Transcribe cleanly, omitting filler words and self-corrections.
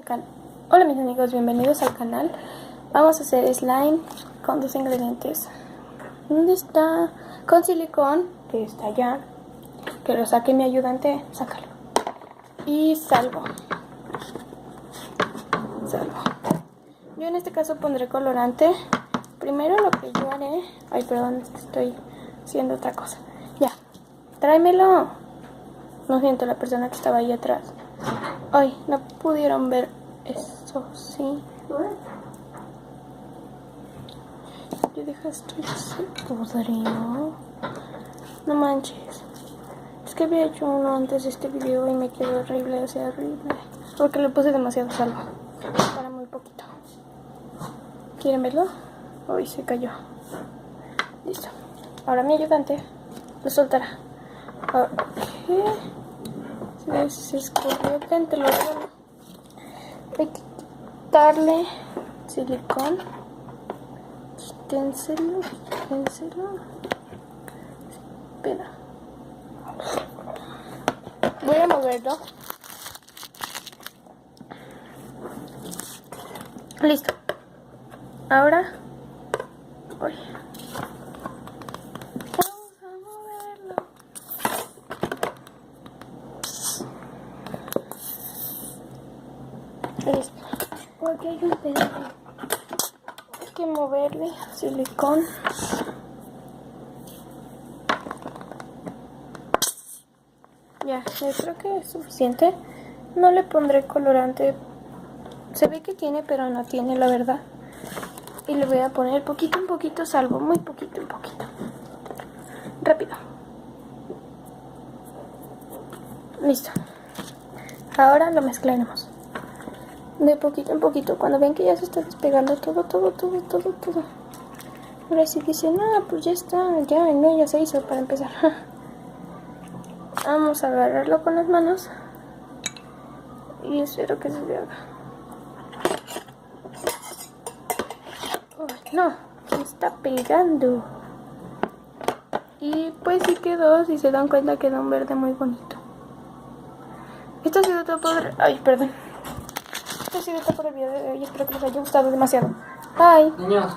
canal. Hola mis amigos, bienvenidos al canal. Vamos a hacer slime con dos ingredientes. ¿Dónde está? Con silicón, que está allá. Que lo saque mi ayudante, sácalo. Y salvo. Yo en este caso pondré colorante. Primero lo que yo haré... Ay, perdón, estoy haciendo otra cosa. Ya, tráemelo. No siento la persona que estaba ahí atrás. Ay, no pudieron ver eso, sí. Yo deja esto así, podrido. No manches. Es que había hecho uno antes de este video y me quedó horrible, o sea, horrible. Porque le puse demasiado salvo. Para muy poquito. ¿Quieren verlo? Uy, se cayó. Listo. Ahora mi ayudante lo soltará. Ok. Se escurrió dentro, lo regalo. Hay que quitarle silicón. Quítenselo. Espera. Voy a moverlo. Listo. Ahora voy. Vamos a moverlo. Listo. Porque hay un pedazo. Hay que moverle silicón. Ya, yo creo que es suficiente. No le pondré colorante. Se ve que tiene, pero no tiene, la verdad. Y le voy a poner poquito en poquito salvo. Muy poquito en poquito. Rápido. Listo. Ahora lo mezclaremos. De poquito en poquito. Cuando ven que ya se está despegando todo. Ahora sí dicen, pues ya está. Ya se hizo para empezar. Vamos a agarrarlo con las manos. Y espero que se haga. No, se está pegando. Y pues sí quedó, si se dan cuenta quedó un verde muy bonito. Esto ha sido todo por... Ay, perdón. Esto ha sido todo por el video de hoy. Espero que les haya gustado demasiado. Bye. Niños.